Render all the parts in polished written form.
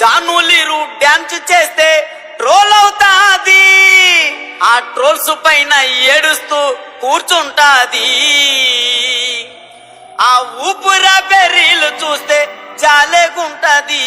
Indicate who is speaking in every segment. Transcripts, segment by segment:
Speaker 1: జానులీరు dance చేస్తే troll అవుతాది, ఆ ట్రోల్స్ పైన ఏడుస్తూ కూర్చుంటాది. ఆ ఊపురా బెర్రీలు చూస్తే జాలేగుంటది.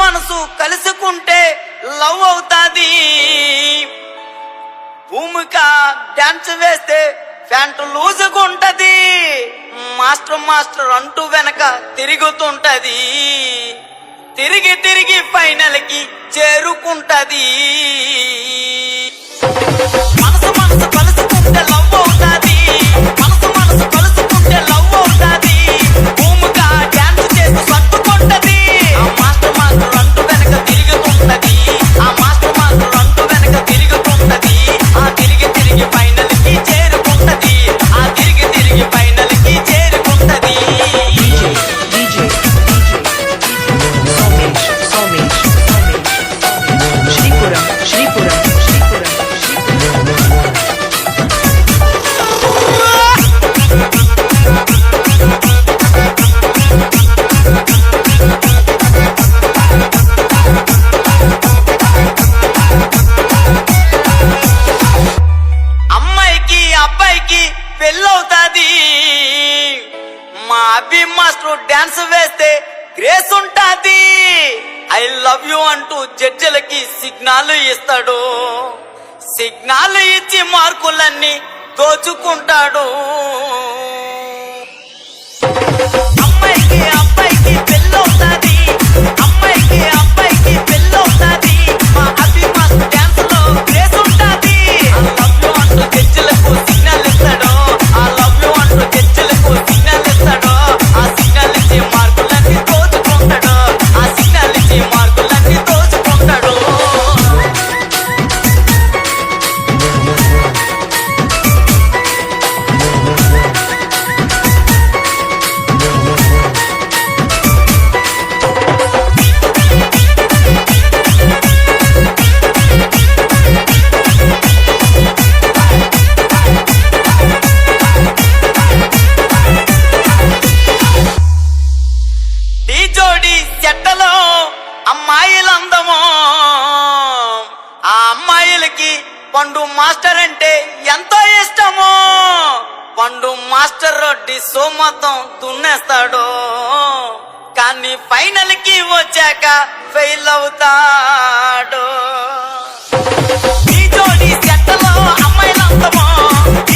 Speaker 1: మనసు కలుసుకుంటే లవ్ అవుతాది. భూమిక డాన్స్ వేస్తే ప్యాంటు లూజుకుంటది. మాస్టర్ మాస్టర్ అంటూ వెనక తిరుగుతుంటది. తిరిగి తిరిగి ఫైనల్ కి చేరుకుంటది. మనసు మనసు కలుసుకుంటే లవ్ అవుతాది. మనసు మనసు కలుసుకుంటే లవ్ అవుతాది. భూమిక డాన్స్ చేస్తూ సర్దుకుంటది. ఆ మాస్టర్ మాస్టర్ అంటూ వెనక తిరుగుతుంటది. ఆ మాస్టర్ మాస్టర్ అంటూ వెనక తిరుగుతుంటది. ఆ తిరిగి తిరిగి ఫైనల్ కి చేరుకుంటది. ఆ తిరిగి తిరిగి ఫైనల్ కి చేరుకుంటది. అమ్మాయికి అబ్బాయికి పెళ్ళవుతాది. మా అభి మాస్టర్ డాన్స్ వేస్తే గ్రేస్ ఉంటాది. ఐ లవ్ యూ అంటూ జడ్జిలకి సిగ్నల్ ఇస్తాడు. సిగ్నల్ ఇచ్చి మార్కులన్నీ దోచుకుంటాడు. అమ్మాయికి అబ్బాయికి పెళ్ళవుతాది. అమ్మాయికి అబ్బాయికి పెళ్ళవుతాది. మా అభి మాస్టర్ డాన్స్ లో గ్రేస్ ఉంటాది. ఐ లవ్ యూ అంటూ జడ్జిలకు సిగ్నల్ ఇస్తాడు. ఐ లవ్ యూ అంటూ జడ్జిలకు సిగ్నల్ ఇస్తాడు. ఆ సిగ్నల్ ఇచ్చి మార్కులన్నీ దోచుకుంటాడు. ఆ సిగ్నల్ ఇచ్చి మార్కులన్నీ దోచుకుంటాడు. ఢీ జోడి చెట్టలో అమ్మాయిలందమో, ఆ అమ్మాయిలకి పండు మాస్టర్ అంటే ఎంతో ఇష్టమో. పండు మాస్టర్ డిస్సో మొత్తం దున్నేస్తాడు. కానీ ఫైనల్ కి వచ్చాక ఫెయిల్ అవుతాడు. ఈ జోడి చెట్టలో అమ్మాయిలందమో,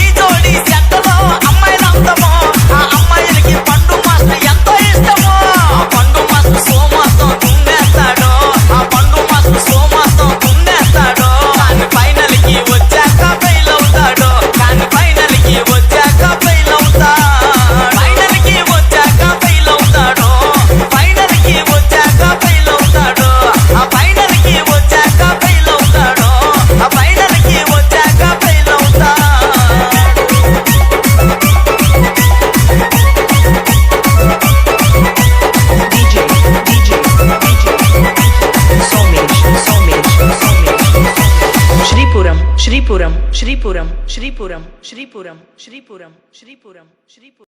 Speaker 1: ఈ జోడి చెట్టలో అమ్మాయిలందమో, ఆ అమ్మాయిలకి పండు మాస్టర్ ఎంతో ఇష్టమో. ఆ పండు మాస్టర్ సో మొత్తం దున్నేస్తాడు. ఆ పండు మాస్టర్ సో మొత్తం దున్నేస్తాడు. కానీ ఫైనల్ కి వచ్చాక ఫెయిల్ అవుతాడు. కానీ ఫైనల్ కి వచ్చాక ఫెయిల్ అవుతాడు. ఫైనల్ కి వచ్చాక ఫెయిల్ అవుతాడు. ఫైనల్ కి వచ్చాక ఫెయిల్ అవుతాడు. ఆ ఫైనల్ కి
Speaker 2: శ్రీపురం శ్రీపురం శ్రీపురం శ్రీపురం శ్రీపురం శ్రీపురం శ్రీపురం